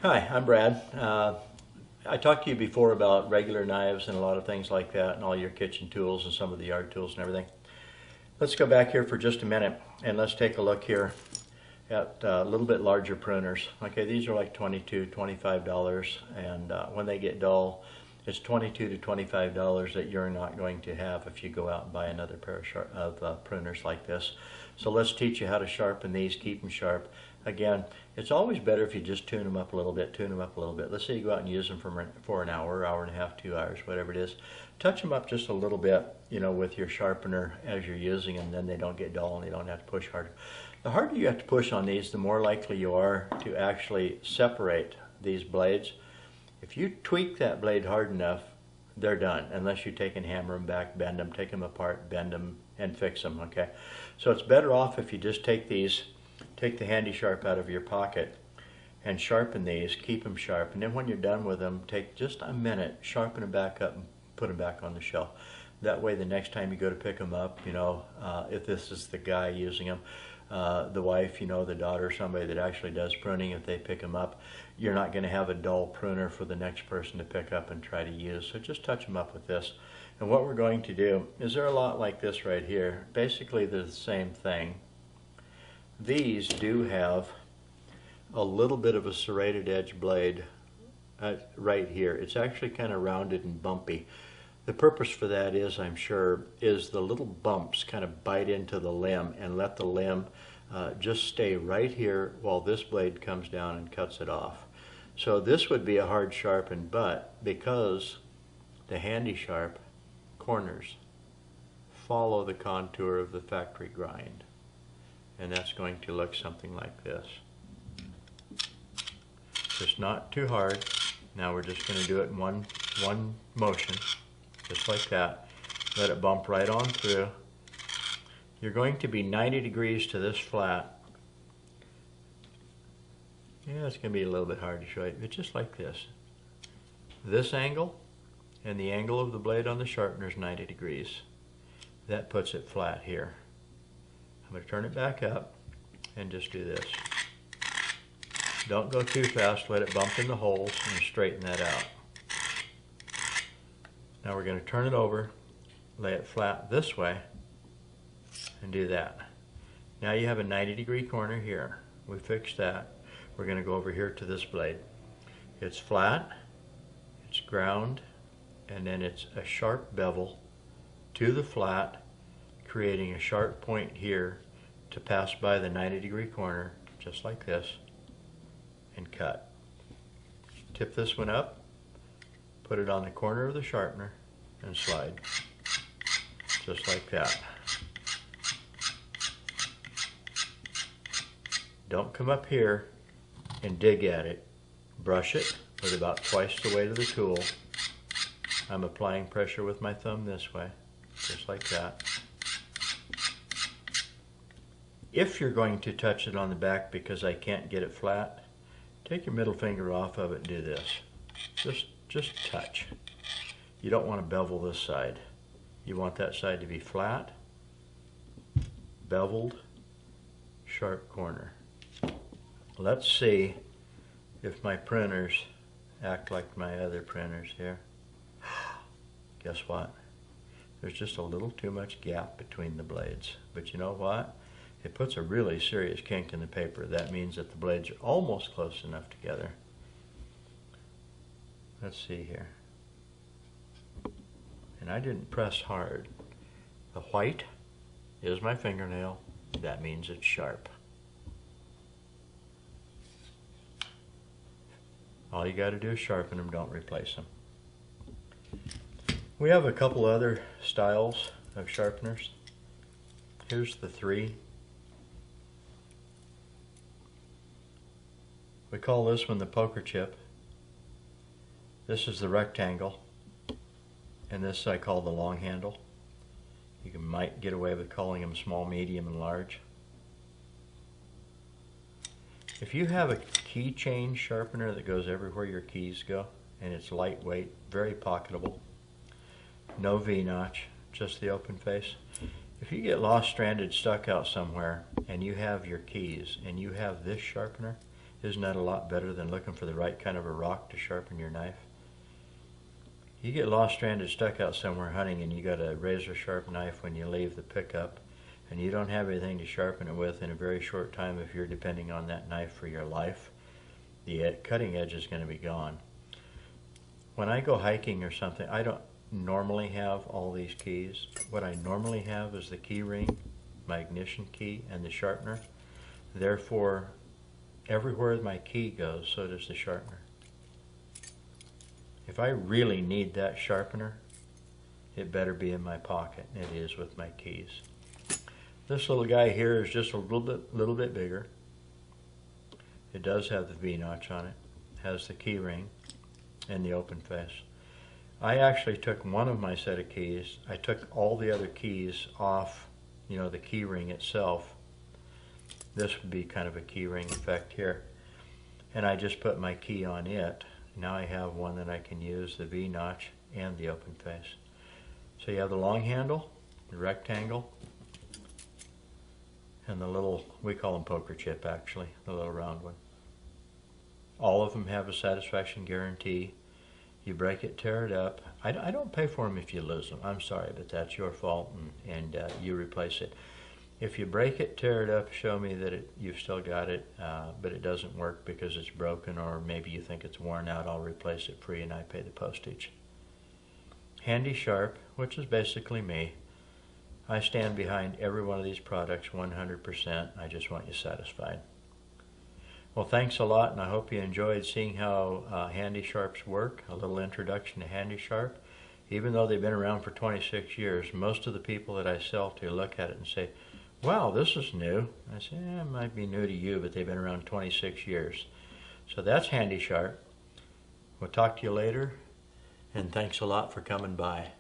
Hi, I'm Brad. I talked to you before about regular knives and a lot of things like that and all your kitchen tools and some of the yard tools and everything. Let's go back here for just a minute and let's take a look here at a little bit larger pruners. Okay, these are like $22, $25, and when they get dull, it's $22 to $25 that you're not going to have if you go out and buy another pair of pruners like this. So let's teach you how to sharpen these, keep them sharp. Again, it's always better if you just tune them up a little bit, tune them up a little bit. Let's say you go out and use them for an hour, hour and a half, 2 hours, whatever it is. Touch them up just a little bit, with your sharpener as you're using them, then they don't get dull and you don't have to push harder. The harder you have to push on these, the more likely you are to actually separate these blades. If you tweak that blade hard enough, they're done, unless you take and hammer them back, bend them, take them apart, bend them, and fix them, okay? So it's better off if you just take the handy sharp out of your pocket and sharpen these, keep them sharp, and then when you're done with them, take just a minute, sharpen them back up and put them back on the shelf. That way the next time you go to pick them up, if this is the guy using them, the wife, the daughter, somebody that actually does pruning, if they pick them up, you're not going to have a dull pruner for the next person to pick up and try to use. So just touch them up with this. And what we're going to do is they're a lot like this right here. Basically they're the same thing. These do have a little bit of a serrated edge blade right here. It's actually kind of rounded and bumpy. The purpose for that is, I'm sure, is the little bumps kind of bite into the limb and let the limb just stay right here while this blade comes down and cuts it off. So this would be a hard sharpen, but because the handy sharp corners follow the contour of the factory grind, and that's going to look something like this. Just not too hard. Now we're just going to do it in one motion, just like that. Let it bump right on through. You're going to be 90 degrees to this flat. Yeah, it's going to be a little bit hard to show you, but just like this. This angle and the angle of the blade on the sharpener is 90 degrees. That puts it flat here. I'm going to turn it back up and just do this. Don't go too fast, let it bump in the holes and straighten that out. Now we're going to turn it over, lay it flat this way, and do that. Now you have a 90-degree corner here. We fixed that. We're going to go over here to this blade. It's flat, it's ground, and then it's a sharp bevel to the flat, creating a sharp point here to pass by the 90-degree corner, just like this, and cut. Tip this one up, put it on the corner of the sharpener, and slide, just like that. Don't come up here and dig at it. Brush it with about twice the weight of the tool. I'm applying pressure with my thumb this way, just like that. If you're going to touch it on the back because I can't get it flat, take your middle finger off of it and do this. Just touch. You don't want to bevel this side. You want that side to be flat, beveled, sharp corner. Let's see if my pruners act like my other pruners here. Guess what? There's just a little too much gap between the blades. But you know what? It puts a really serious kink in the paper. That means that the blades are almost close enough together. Let's see here. And I didn't press hard. The white is my fingernail. That means it's sharp. All you got to do is sharpen them, don't replace them. We have a couple other styles of sharpeners. Here's the three. We call this one the poker chip. This is the rectangle. And this I call the long handle. You might get away with calling them small, medium, and large. If you have a keychain sharpener that goes everywhere your keys go, and it's lightweight, very pocketable, no V-notch, just the open face. If you get lost, stranded, stuck out somewhere, and you have your keys, and you have this sharpener, Isn't that a lot better than looking for the right kind of a rock to sharpen your knife? You get lost, stranded, stuck out somewhere hunting, and you got a razor sharp knife when you leave the pickup, and you don't have anything to sharpen it with in a very short time. If you're depending on that knife for your life, the cutting edge is going to be gone. When I go hiking or something, I don't normally have all these keys. What I normally have is the key ring, my ignition key, and the sharpener. Therefore, everywhere my key goes, so does the sharpener. If I really need that sharpener, it better be in my pocket, and it is with my keys. This little guy here is just a little bit bigger. It does have the V-notch on it, has the key ring and the open face. I actually took one of my set of keys. I took all the other keys off, the key ring itself. This would be kind of a key ring effect here. And I just put my key on it. Now I have one that I can use, the V-notch and the open face. So you have the long handle, the rectangle, and the little, we call them poker chip actually, the little round one. All of them have a satisfaction guarantee. You break it, tear it up. I don't pay for them if you lose them. I'm sorry, but that's your fault, and you replace it. If you break it, tear it up, show me that you've still got it, but it doesn't work because it's broken, or maybe you think it's worn out, I'll replace it free and I pay the postage. Handy Sharp, which is basically me. I stand behind every one of these products 100%. I just want you satisfied. Well, thanks a lot, and I hope you enjoyed seeing how Handy Sharps work, a little introduction to Handy Sharp. Even though they've been around for 26 years, most of the people that I sell to look at it and say, wow, this is new. I say, it might be new to you, but they've been around 26 years. So that's Handy Sharp. We'll talk to you later, and thanks a lot for coming by.